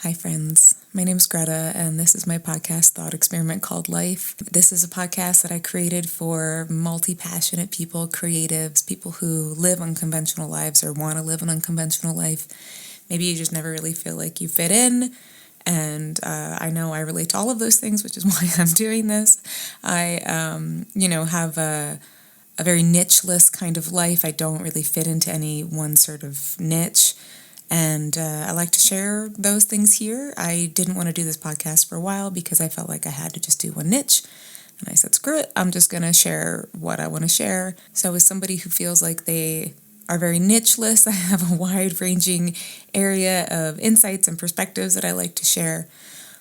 Hi, friends. My name is Greta, and this is my podcast, Thought Experiment called Life. This is a podcast that I created for multi-passionate people, creatives, people who live unconventional lives or want to live an unconventional life. Maybe you just never really feel like you fit in, and I know I relate to all of those things, which is why I'm doing this. I, have a very nicheless kind of life. I don't really fit into any one sort of niche. And I like to share those things here. I didn't want to do this podcast for a while because I felt like I had to just do one niche. And I said, screw it, I'm just going to share what I want to share. So as somebody who feels like they are very nicheless, I have a wide-ranging area of insights and perspectives that I like to share.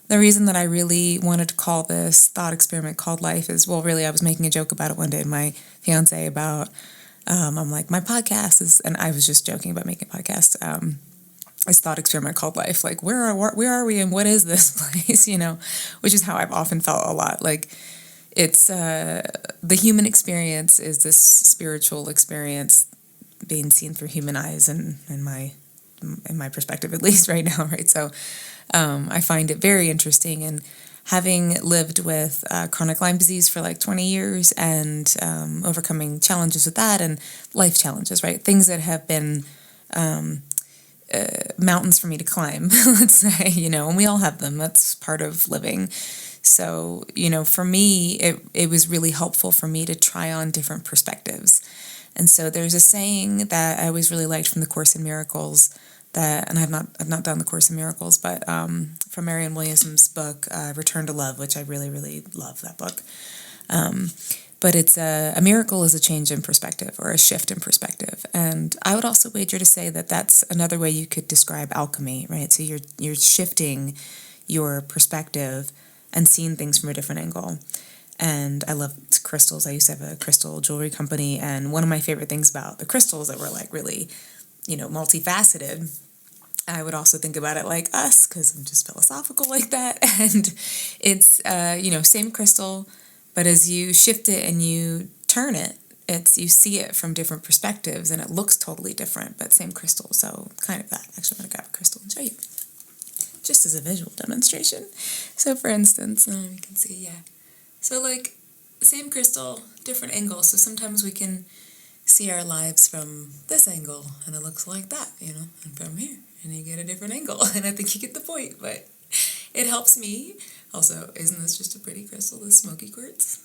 The reason that I really wanted to call this thought experiment called Life is, well, really, I was making a joke about it one day to my fiance about, I'm like, my podcast is, and I was just joking about making a podcast, this thought experiment called Life. Like, where are we and what is this place, which is how I've often felt a lot. Like, it's the human experience is this spiritual experience being seen through human eyes and in my perspective, at least right now, right? So I find it very interesting. And having lived with chronic Lyme disease for like 20 years and overcoming challenges with that and life challenges, right? Things that have been mountains for me to climb, let's say, and we all have them. That's part of living. So, for me, it was really helpful for me to try on different perspectives. And so there's a saying that I always really liked from the Course in Miracles and I've not done the Course in Miracles, but from Marianne Williamson's book, Return to Love, which I really, really love that book. But it's a miracle is a change in perspective or a shift in perspective. And I would also wager to say that that's another way you could describe alchemy, right? So you're shifting your perspective and seeing things from a different angle. And I love crystals. I used to have a crystal jewelry company. And one of my favorite things about the crystals that were like really, multifaceted, I would also think about it like us because I'm just philosophical like that. And it's, same crystal, but as you shift it and you turn it, you see it from different perspectives and it looks totally different, but same crystal. So kind of that. Actually, I'm going to grab a crystal and show you just as a visual demonstration. So for instance, you can see, yeah. So like same crystal, different angle. So sometimes we can see our lives from this angle and it looks like that, and from here and you get a different angle. And I think you get the point, but it helps me. Also, isn't this just a pretty crystal, this smoky quartz?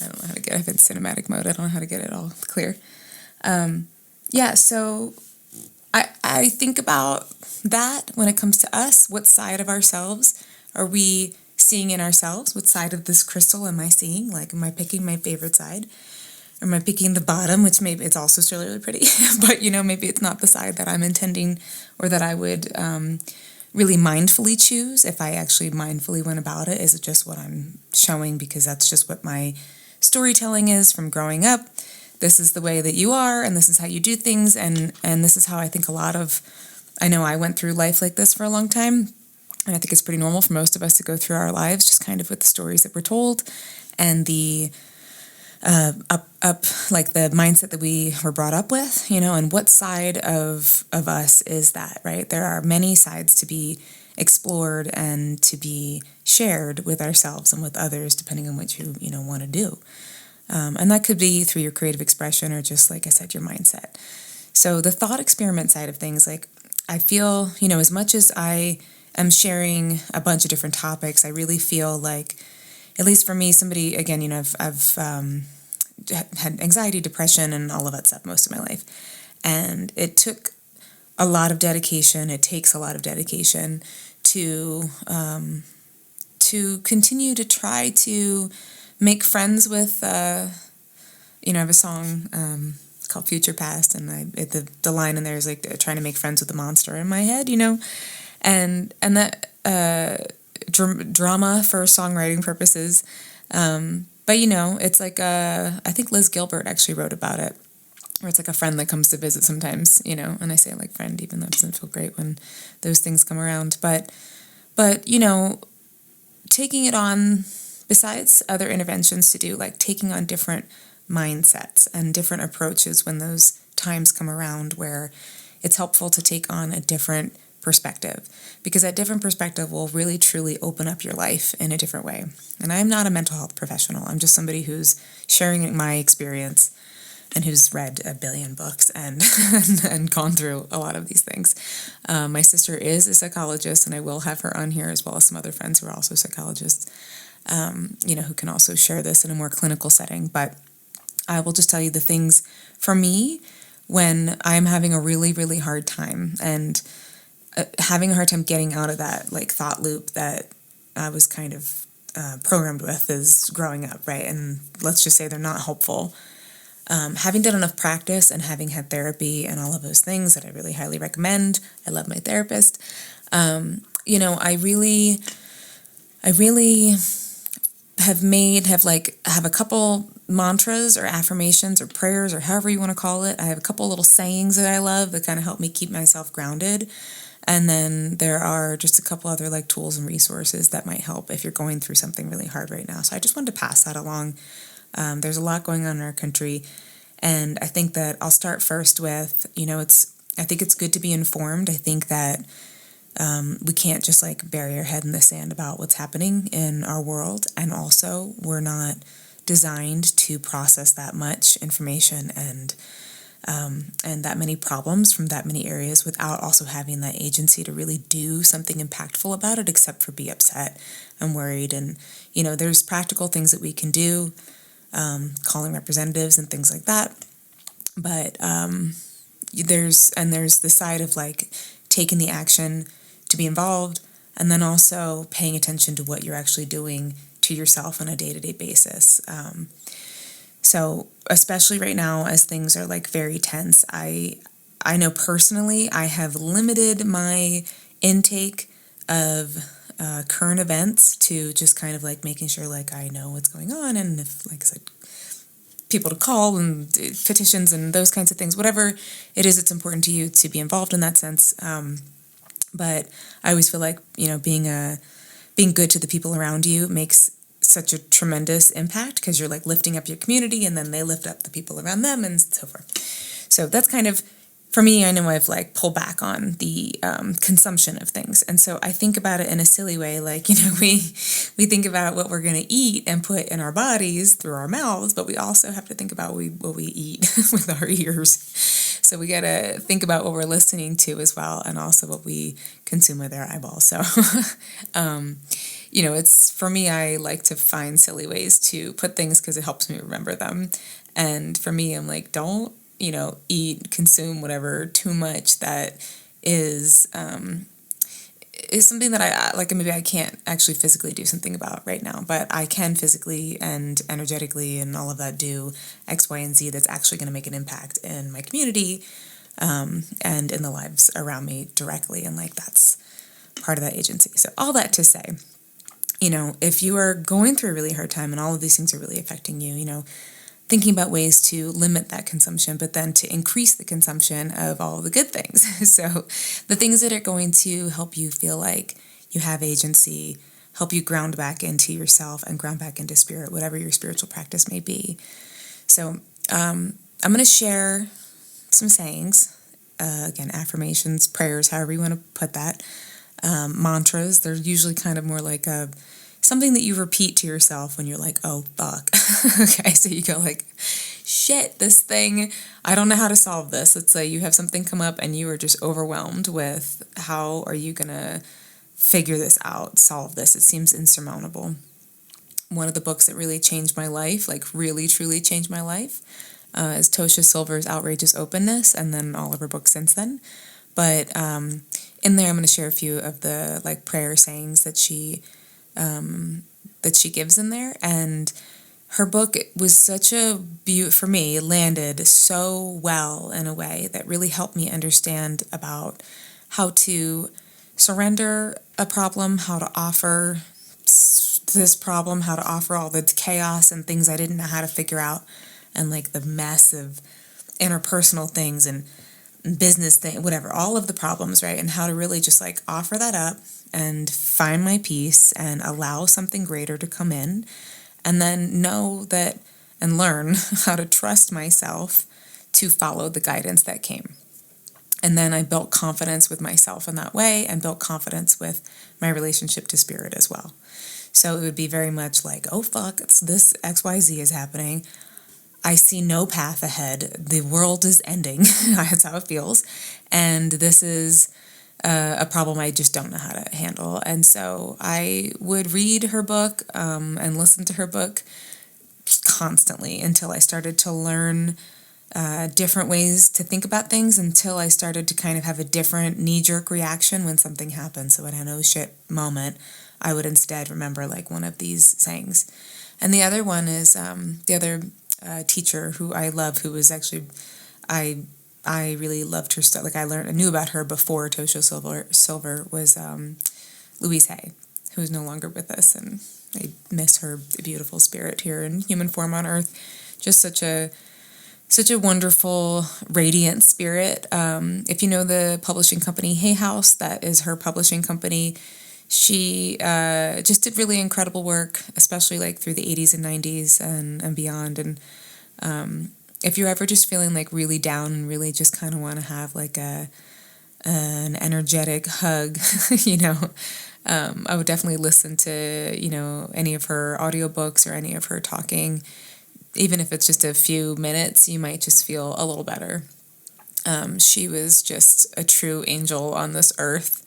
I don't know how to get it. I'm in cinematic mode. I don't know how to get it all clear. So I think about that when it comes to us. What side of ourselves are we seeing in ourselves? What side of this crystal am I seeing? Like, am I picking my favorite side? Or am I picking the bottom, which maybe it's also still really pretty, but, maybe it's not the side that I'm intending or that I would really mindfully choose if I actually mindfully went about it. Is it just what I'm showing because that's just what my storytelling is from growing up? This is the way that you are, and this is how you do things, and this is how I think I know I went through life like this for a long time, and I think it's pretty normal for most of us to go through our lives just kind of with the stories that we're told and the like the mindset that we were brought up with, and what side of us is that, right? There are many sides to be explored and to be shared with ourselves and with others, depending on what you, want to do. And that could be through your creative expression or just, like I said, your mindset. So the thought experiment side of things, like I feel, as much as I am sharing a bunch of different topics, I really feel like, at least for me, somebody, again, I've had anxiety, depression, and all of that stuff most of my life. And it took a lot of dedication. It takes a lot of dedication to continue to try to make friends with, I have a song called Future Past, and the line in there is like trying to make friends with the monster in my head, and that drama for songwriting purposes. But, it's like, I think Liz Gilbert actually wrote about it, where it's like a friend that comes to visit sometimes, and I say like friend, even though it doesn't feel great when those things come around. But taking it on, besides other interventions to do, like taking on different mindsets and different approaches when those times come around where it's helpful to take on a different perspective, because that different perspective will really truly open up your life in a different way. And I'm not a mental health professional. I'm just somebody who's sharing my experience and who's read a billion books and and gone through a lot of these things. My sister is a psychologist, and I will have her on here, as well as some other friends who are also psychologists, who can also share this in a more clinical setting. But I will just tell you the things for me when I'm having a really, really hard time, and having a hard time getting out of that like thought loop that I was kind of programmed with as growing up, right? And let's just say they're not helpful. Having done enough practice and having had therapy and all of those things that I really highly recommend. I love my therapist. I really have a couple mantras or affirmations or prayers or however you want to call it. I have a couple little sayings that I love that kind of help me keep myself grounded. And then there are just a couple other like tools and resources that might help if you're going through something really hard right now. So I just wanted to pass that along. There's a lot going on in our country. And I think that I'll start first with, I think it's good to be informed. I think that we can't just like bury our head in the sand about what's happening in our world. And also, we're not designed to process that much information and that many problems from that many areas without also having that agency to really do something impactful about it, except for be upset and worried. And, there's practical things that we can do, calling representatives and things like that. But there's the side of like taking the action to be involved, and then also paying attention to what you're actually doing to yourself on a day-to-day basis. So especially right now, as things are like very tense, I know personally I have limited my intake of current events to just kind of like making sure like I know what's going on, and if, like I said, people to call and petitions and those kinds of things, whatever it is, it's important to you to be involved in that sense. But I always feel like, being good to the people around you makes such a tremendous impact, because you're like lifting up your community and then they lift up the people around them and so forth. So that's kind of, for me, I know I've like pulled back on the consumption of things. And so I think about it in a silly way, like, we think about what we're going to eat and put in our bodies through our mouths, but we also have to think about what we eat with our ears. So we got to think about what we're listening to as well, and also what we consume with our eyeballs. So, it's, for me, I like to find silly ways to put things because it helps me remember them. And for me, I'm like, don't, eat, consume whatever too much that is something that I like. Maybe I can't actually physically do something about right now, but I can physically and energetically and all of that do X, Y, and Z that's actually going to make an impact in my community and in the lives around me directly. And like, that's part of that agency. So all that to say, if you are going through a really hard time and all of these things are really affecting you, thinking about ways to limit that consumption, but then to increase the consumption of all of the good things. So the things that are going to help you feel like you have agency, help you ground back into yourself and ground back into spirit, whatever your spiritual practice may be. So I'm going to share some sayings, again, affirmations, prayers, however you want to put that, mantras. They're usually kind of more like something that you repeat to yourself when you're like, oh, fuck. Okay, so you go like, shit, this thing, I don't know how to solve this. Let's say you have something come up and you are just overwhelmed with how are you going to figure this out, solve this. It seems insurmountable. One of the books that really changed my life, like really, truly changed my life, is Tosha Silver's Outrageous Openness, and then all of her books since then. But in there, I'm going to share a few of the like prayer sayings that she gives in there. And her book was such a for me, landed so well in a way that really helped me understand about how to surrender a problem, how to offer this problem, how to offer all the chaos and things I didn't know how to figure out, and like the mess of interpersonal things and business thing, whatever, all of the problems, right? And how to really just like offer that up and find my peace and allow something greater to come in, and then know that and learn how to trust myself to follow the guidance that came. And then I built confidence with myself in that way and built confidence with my relationship to spirit as well. So it would be very much like, oh, fuck, it's this XYZ is happening. I see no path ahead. The world is ending. That's how it feels. And this is a problem I just don't know how to handle. And so I would read her book and listen to her book constantly until I started to learn different ways to think about things, until I started to kind of have a different knee-jerk reaction when something happened. So in an oh shit moment, I would instead remember like one of these sayings. And the other one is the other teacher who I love, who was actually, I really loved her stuff. Like I knew about her before Tosho Silver was Louise Hay, who's no longer with us, and I miss her beautiful spirit here in human form on earth. Just such a wonderful, radiant spirit. If you know the publishing company Hay House, that is her publishing company. She just did really incredible work, especially like through the 80s and 90s and beyond. And if you're ever just feeling like really down and really just kind of want to have like an energetic hug, I would definitely listen to, any of her audiobooks or any of her talking. Even if it's just a few minutes, you might just feel a little better. She was just a true angel on this earth.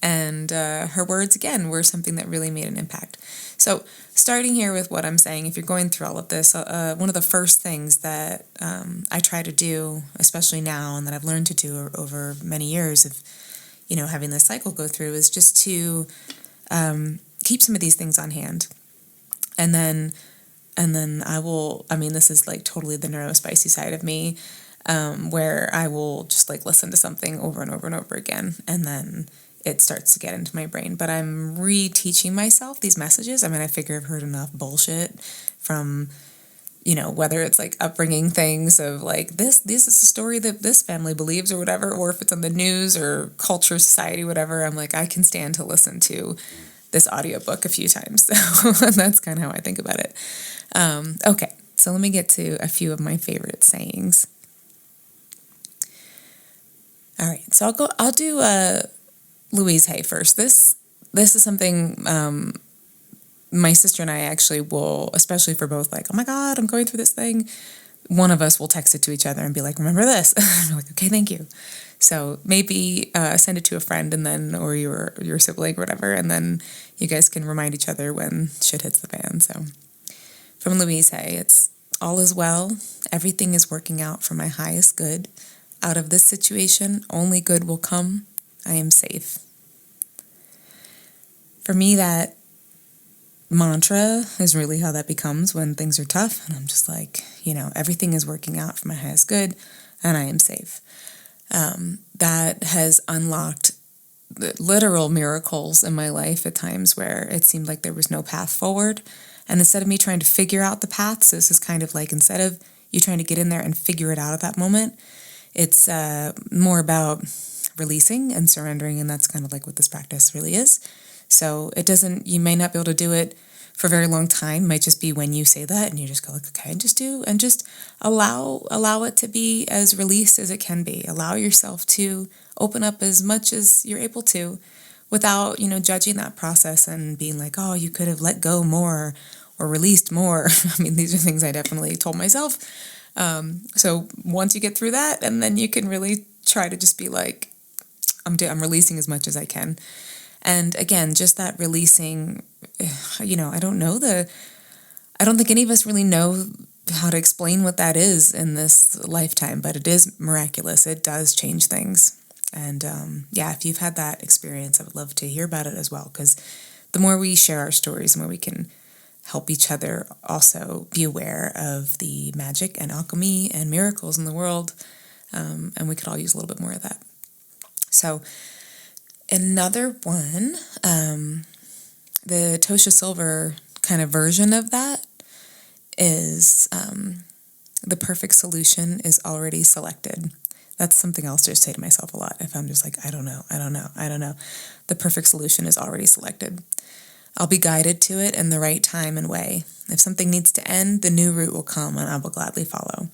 And her words, again, were something that really made an impact. So starting here with what I'm saying, if you're going through all of this, one of the first things that I try to do, especially now, and that I've learned to do over many years of, having this cycle go through, is just to keep some of these things on hand. And then this is like totally the neurospicy side of me, where I will just like listen to something over and over and over again, and then it starts to get into my brain. But I'm reteaching myself these messages. I mean, I figure I've heard enough bullshit from, whether it's like upbringing things of like this is the story that this family believes or whatever, or if it's on the news or culture, society, whatever, I'm like, I can stand to listen to this audiobook a few times. So that's kind of how I think about it. Okay, so let me get to a few of my favorite sayings. All right, so I'll do Louise Hay first. This is something my sister and I actually will, especially for both, like, oh my God, I'm going through this thing. One of us will text it to each other and be like, remember this? And we're like, okay, thank you. So maybe send it to a friend and then, or your sibling or whatever, and then you guys can remind each other when shit hits the fan. So from Louise Hay, it's all is well. Everything is working out for my highest good. Out of this situation, only good will come. I am safe. For me, that mantra is really how that becomes when things are tough. And I'm just like, everything is working out for my highest good and I am safe. That has unlocked literal miracles in my life at times where it seemed like there was no path forward. And instead of me trying to figure out the path, so this is kind of like, instead of you trying to get in there and figure it out at that moment, it's more about releasing and surrendering, and that's kind of like what this practice really is. So you may not be able to do it for a very long time. It might just be when you say that and you just go like, okay, and just allow it to be as released as it can be. Allow yourself to open up as much as you're able to without, judging that process and being like, oh, you could have let go more or released more. I mean, these are things I definitely told myself. So once you get through that, and then you can really try to just be like, I'm releasing as much as I can. And again, just that releasing, I don't think any of us really know how to explain what that is in this lifetime, but it is miraculous. It does change things. And if you've had that experience, I would love to hear about it as well, because the more we share our stories, the more we can help each other also be aware of the magic and alchemy and miracles in the world. And we could all use a little bit more of that. So another one, the Tosha Silver kind of version of that is the perfect solution is already selected. That's something else to just say to myself a lot if I'm just like, I don't know. The perfect solution is already selected. I'll be guided to it in the right time and way. If something needs to end, the new route will come and I will gladly follow.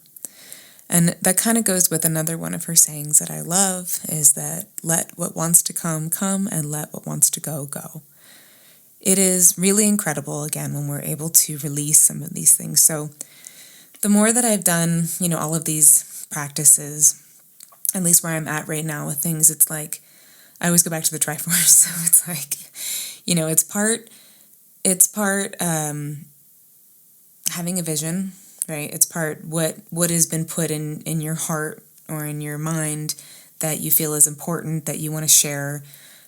And that kind of goes with another one of her sayings that I love, is that let what wants to come, come, and let what wants to go, go. It is really incredible, again, when we're able to release some of these things. So the more that I've done, all of these practices, at least where I'm at right now with things, it's like, I always go back to the Triforce. So it's like, it's part having a vision, right? It's part what has been put in your heart or in your mind that you feel is important, that you want to share,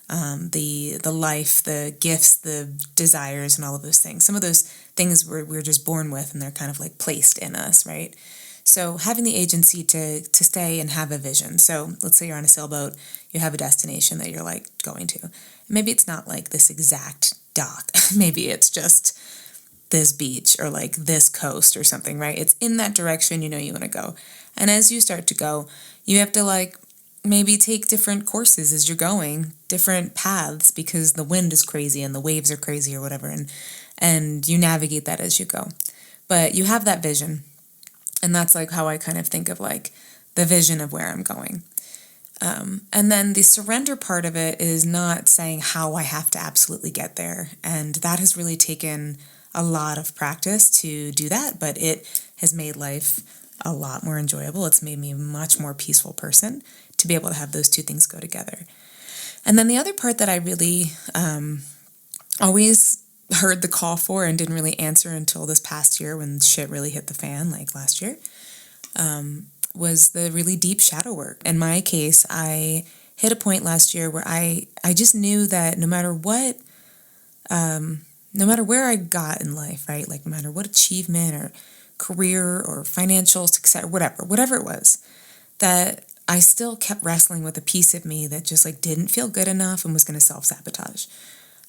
the life, the gifts, the desires, and all of those things. Some of those things we're just born with, and they're kind of like placed in us, right? So having the agency to stay and have a vision. So let's say you're on a sailboat, you have a destination that you're like going to. Maybe it's not like this exact dock. Maybe it's just this beach or like this coast or something, right? It's in that direction you want to go. And as you start to go, you have to like maybe take different courses as you're going, different paths, because the wind is crazy and the waves are crazy or whatever, and you navigate that as you go. But you have that vision, and that's like how I kind of think of like the vision of where I'm going. And then the surrender part of it is not saying how I have to absolutely get there. And that has really taken a lot of practice to do that, but it has made life a lot more enjoyable. It's made me a much more peaceful person to be able to have those two things go together. And then the other part that I really always heard the call for and didn't really answer until this past year when shit really hit the fan, like last year, was the really deep shadow work. In my case, I hit a point last year where I just knew that no matter where I got in life, right? Like no matter what achievement or career or financial success, whatever it was, that I still kept wrestling with a piece of me that just like didn't feel good enough and was going to self-sabotage.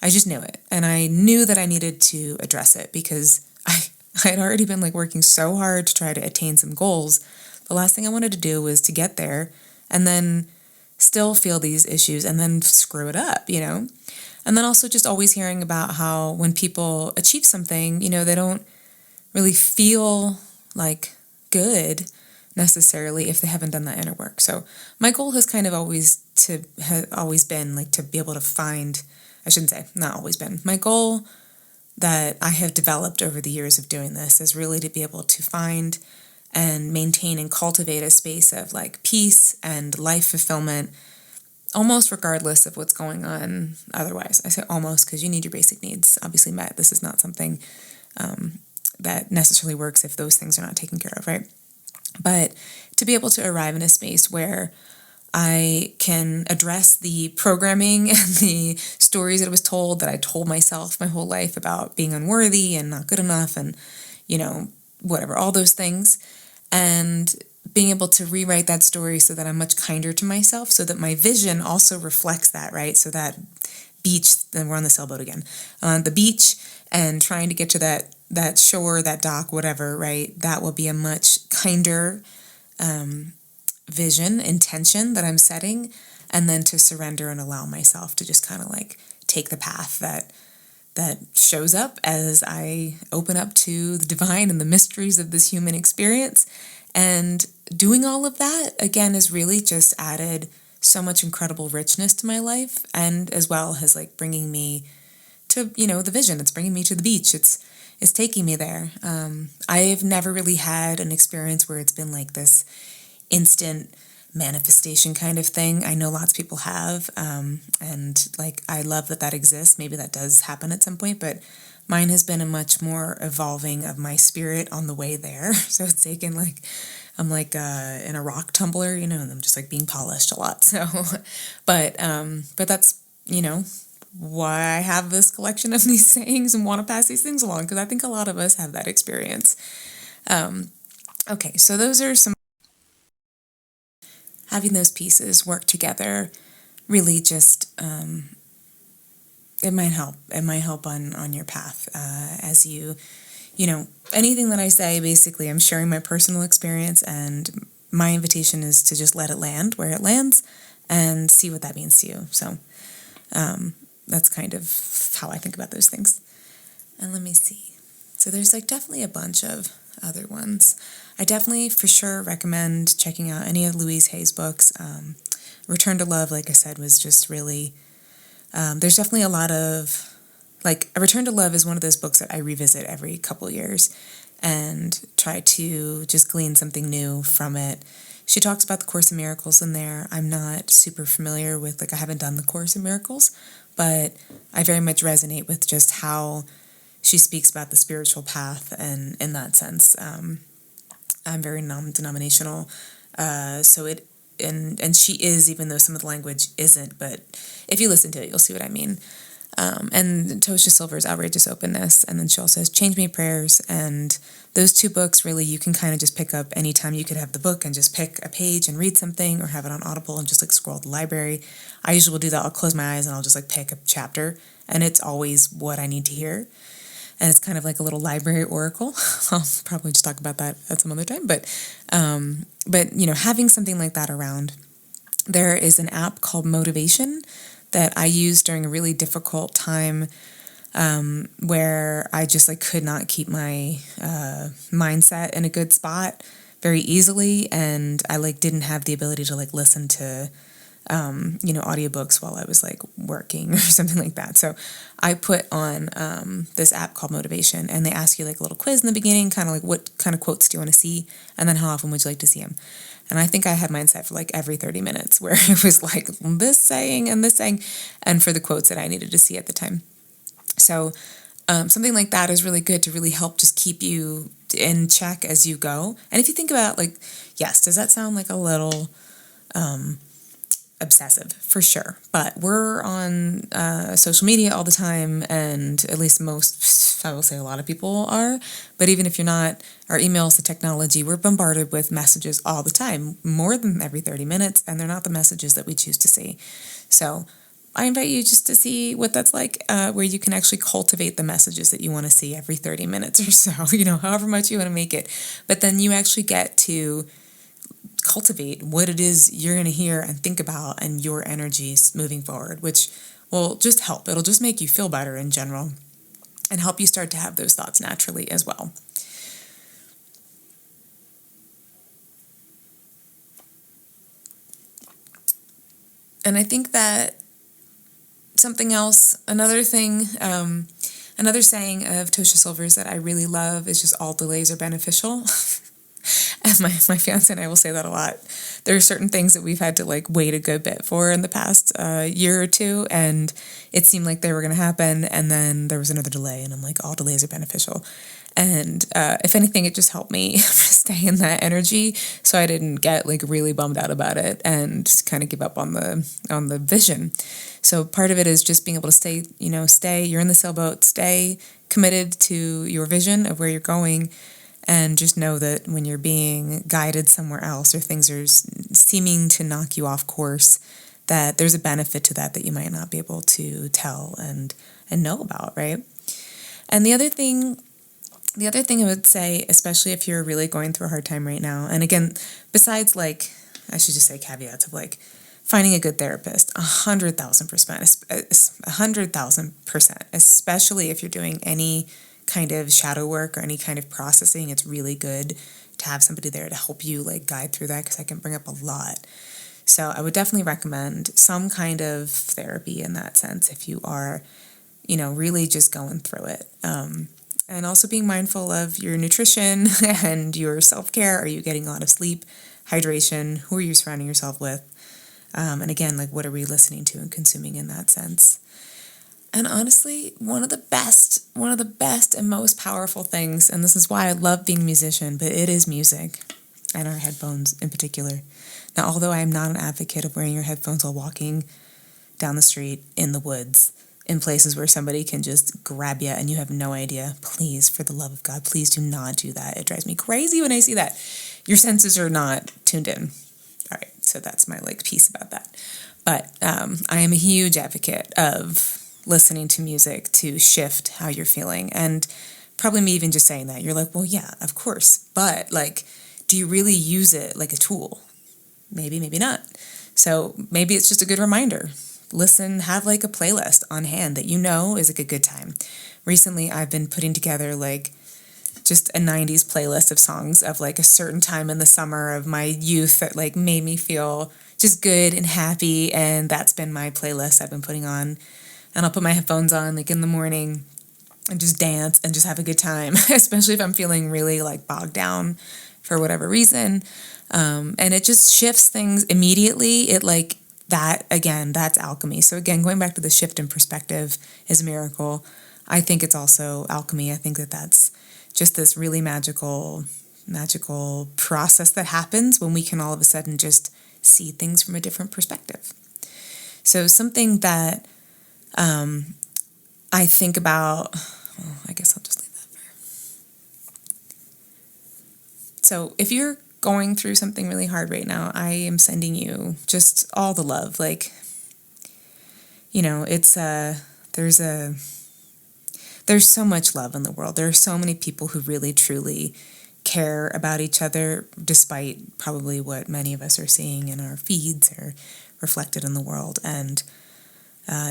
I just knew it. And I knew that I needed to address it because I had already been like working so hard to try to attain some goals. The last thing I wanted to do was to get there and then still feel these issues and then screw it up, And then also just always hearing about how when people achieve something, they don't really feel like good necessarily if they haven't done that inner work. So my goal has kind of always been like to be able to find, I shouldn't say, not always been. My goal that I have developed over the years of doing this is really to be able to find and maintain and cultivate a space of like peace and life fulfillment, almost regardless of what's going on otherwise. I say almost because you need your basic needs obviously met. This is not something that necessarily works if those things are not taken care of, right? But to be able to arrive in a space where I can address the programming and the stories that I was told, that I told myself my whole life about being unworthy and not good enough and, whatever, all those things. And being able to rewrite that story so that I'm much kinder to myself, so that my vision also reflects that, right? So that beach, then we're on the sailboat again, the beach and trying to get to that shore, that dock, whatever, right? That will be a much kinder vision, intention that I'm setting, and then to surrender and allow myself to just kind of like take the path that shows up as I open up to the divine and the mysteries of this human experience. And doing all of that, again, has really just added so much incredible richness to my life, and as well as like bringing me to, the vision. It's bringing me to the beach. It's taking me there. I've never really had an experience where it's been like this instant manifestation kind of thing. I know lots of people have, and like I love that exists. Maybe that does happen at some point, but mine has been a much more evolving of my spirit on the way there. So it's taken like, I'm like in a rock tumbler, and I'm just like being polished a lot. So, but that's, why I have this collection of these sayings and want to pass these things along, because I think a lot of us have that experience. Okay, so those are some, having those pieces work together really just, it might help. It might help on your path as you anything that I say, basically, I'm sharing my personal experience, and my invitation is to just let it land where it lands and see what that means to you. So that's kind of how I think about those things. And let me see. So there's like definitely a bunch of other ones? I definitely for sure recommend checking out any of Louise Hay's books. Return to Love, like I said, was just really, there's definitely a lot of, like, A Return to Love is one of those books that I revisit every couple years and try to just glean something new from it. She talks about the Course in Miracles in there. I'm not super familiar with, like, I haven't done the Course in Miracles, but I very much resonate with just how she speaks about the spiritual path, and in that sense, I'm very non-denominational, so it and she is, even though some of the language isn't, but if you listen to it, you'll see what I mean. And Tosha Silver's Outrageous Openness, and then she also has Change Me Prayers, and those two books really you can kind of just pick up anytime. You could have the book and just pick a page and read something, or have it on Audible and just like scroll the library. I usually will do that. I'll close my eyes and I'll just like pick a chapter, and it's always what I need to hear. And it's kind of like a little library oracle. I'll probably just talk about that at some other time. But you know, having something like that around. There is an app called Motivation that I used during a really difficult time, where I just like could not keep my mindset in a good spot very easily, and I like didn't have the ability to like listen to audiobooks while I was like working or something like that. So I put on this app called Motivation, and they ask you like a little quiz in the beginning, kind of like what kind of quotes do you want to see, and then how often would you like to see them. And I think I had mine set for like every 30 minutes, where it was like this saying and this saying, and for the quotes that I needed to see at the time. So something like that is really good to really help just keep you in check as you go. And if you think about like, yes, does that sound like a little obsessive? For sure. But we're on social media all the time, and at least most, I will say a lot of people are, but even if you're not, our emails, the technology, we're bombarded with messages all the time, more than every 30 minutes, and they're not the messages that we choose to see. So I invite you just to see what that's like, where you can actually cultivate the messages that you want to see every 30 minutes or so, however much you want to make it. But then you actually get to cultivate what it is you're going to hear and think about, and your energies moving forward, which will just help. It'll just make you feel better in general and help you start to have those thoughts naturally as well. And I think that something else, another saying of Tosha Silver's that I really love is just all delays are beneficial. And my fiance and I will say that a lot. There are certain things that we've had to like wait a good bit for in the past year or two, and it seemed like they were going to happen, and then there was another delay, and I'm like, all delays are beneficial. And if anything, it just helped me stay in that energy, so I didn't get like really bummed out about it and kind of give up on the vision. So part of it is just being able to stay. You're in the sailboat, stay committed to your vision of where you're going. And just know that when you're being guided somewhere else, or things are seeming to knock you off course, that there's a benefit to that you might not be able to tell and know about, right? And the other thing I would say, especially if you're really going through a hard time right now, and again, besides like, I should just say caveats of like finding a good therapist, 100,000%, especially if you're doing any kind of shadow work or any kind of processing. It's really good to have somebody there to help you like guide through that, because I can bring up a lot. So I would definitely recommend some kind of therapy in that sense if you are, really just going through it. And also being mindful of your nutrition and your self-care. Are you getting a lot of sleep, hydration? Who are you surrounding yourself with? And again, like, what are we listening to and consuming in that sense? And honestly, one of the best and most powerful things, and this is why I love being a musician, but it is music, and our headphones in particular. Now, although I am not an advocate of wearing your headphones while walking down the street, in the woods, in places where somebody can just grab you and you have no idea, please, for the love of God, please do not do that. It drives me crazy when I see that. Your senses are not tuned in. All right, so that's my piece about that. But I am a huge advocate of listening to music to shift how you're feeling. And probably me even just saying that, you're like, well, yeah, of course. But do you really use it like a tool? Maybe, maybe not. So maybe it's just a good reminder. Listen, have a playlist on hand that is a good time. Recently, I've been putting together just a 90s playlist of songs of like a certain time in the summer of my youth that like made me feel just good and happy. And that's been my playlist I've been putting on. And I'll put my headphones on like in the morning and just dance and just have a good time, especially if I'm feeling really like bogged down for whatever reason. And it just shifts things immediately. It like that, again, that's alchemy. So again, going back to the shift in perspective is a miracle. I think it's also alchemy. I think that that's just this really magical process that happens when we can all of a sudden just see things from a different perspective. So something that I think about, well, I guess I'll just leave that there. So if you're going through something really hard right now, I am sending you just all the love. Like, it's there's so much love in the world. There are so many people who really, truly care about each other, despite probably what many of us are seeing in our feeds or reflected in the world. And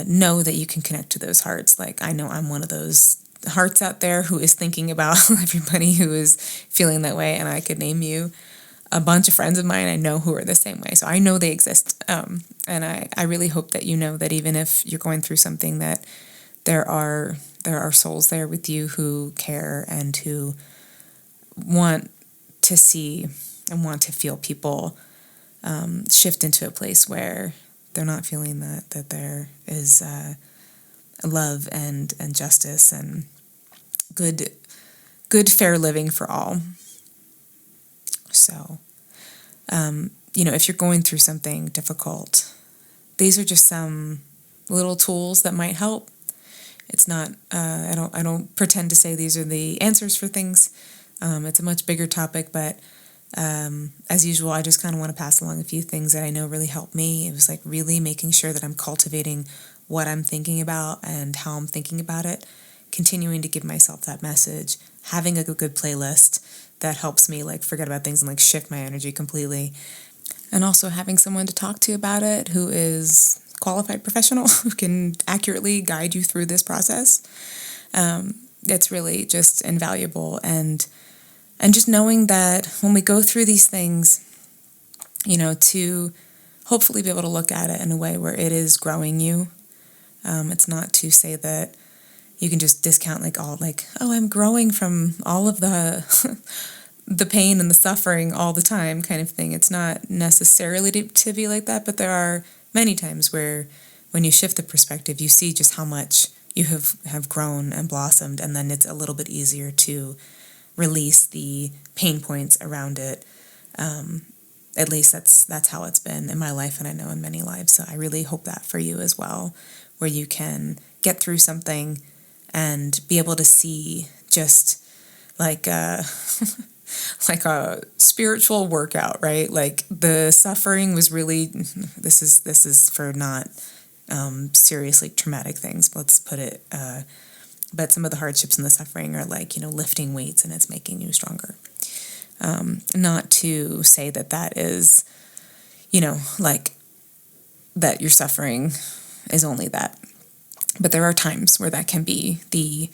know that you can connect to those hearts. Like, I know I'm one of those hearts out there who is thinking about everybody who is feeling that way. And I could name you a bunch of friends of mine I know who are the same way. So I know they exist. And I really hope that you know that even if you're going through something, that there are souls there with you who care and who want to see and want to feel people shift into a place where they're not feeling that there is love and justice and good fair living for all. So, if you're going through something difficult, these are just some little tools that might help. It's not, I don't pretend to say these are the answers for things. It's a much bigger topic, but as usual, I just kind of want to pass along a few things that I know really helped me. It was like really making sure that I'm cultivating what I'm thinking about and how I'm thinking about it, continuing to give myself that message, having a good playlist that helps me like forget about things and like shift my energy completely, and also having someone to talk to about it who is qualified professional who can accurately guide you through this process. It's really just invaluable. And just knowing that when we go through these things, to hopefully be able to look at it in a way where it is growing you. It's not to say that you can just discount I'm growing from all of the the pain and the suffering all the time kind of thing. It's not necessarily to be like that, but there are many times where when you shift the perspective, you see just how much you have grown and blossomed, and then it's a little bit easier to release the pain points around it. At least that's how it's been in my life, and I know in many lives. So I really hope that for you as well, where you can get through something and be able to see just like like a spiritual workout, right? Like the suffering was really, this is for not seriously traumatic things, let's put it, but some of the hardships and the suffering are like, lifting weights, and it's making you stronger. Not to say that is, like that your suffering is only that, but there are times where that can be the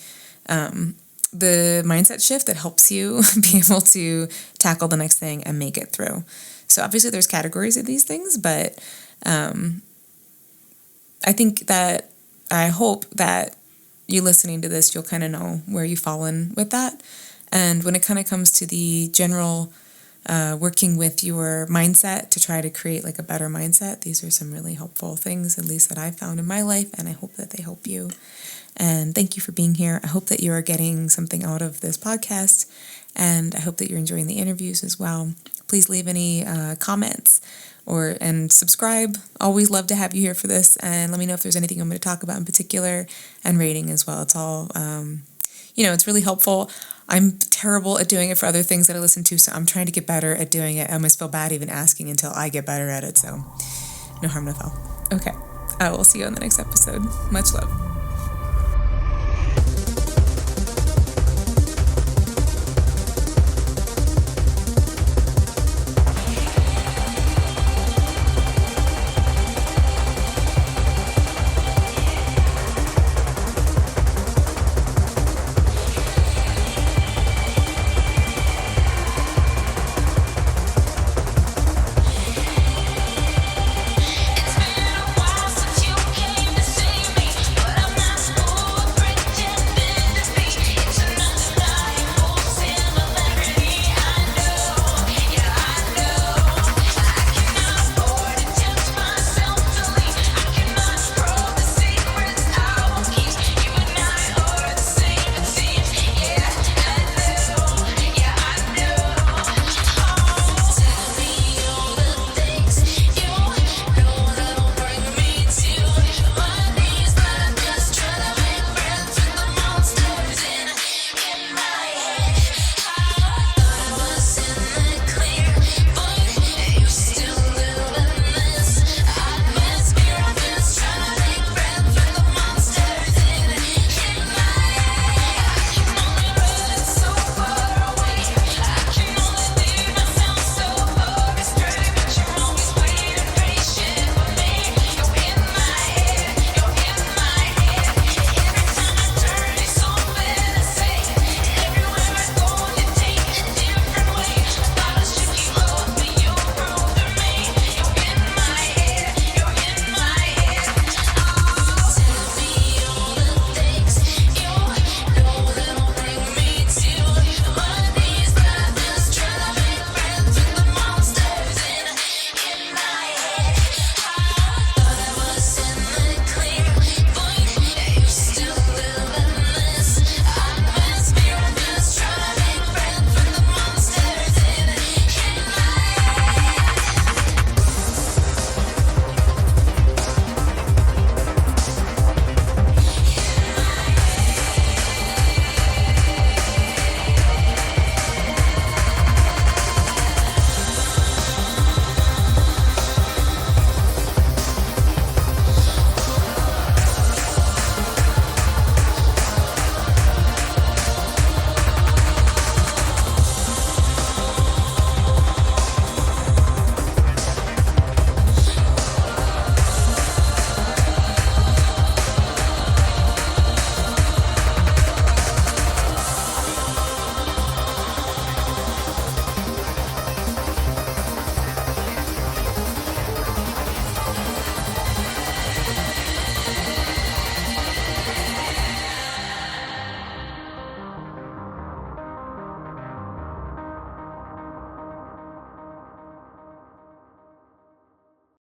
mindset shift that helps you be able to tackle the next thing and make it through. So obviously there's categories of these things, but I hope that you listening to this, you'll kind of know where you've fallen with that. And when it kind of comes to the general working with your mindset to try to create like a better mindset, these are some really helpful things, at least that I've found in my life, and I hope that they help you. And thank you for being here. I hope that you are getting something out of this podcast, and I hope that you're enjoying the interviews as well. Please leave any comments and subscribe. Always love to have you here for this, and let me know if there's anything I'm going to talk about in particular, and rating as well. It's all, it's really helpful. I'm terrible at doing it for other things that I listen to, so I'm trying to get better at doing it. I almost feel bad even asking until I get better at it, so no harm, no foul. Okay, I will see you on the next episode. Much love.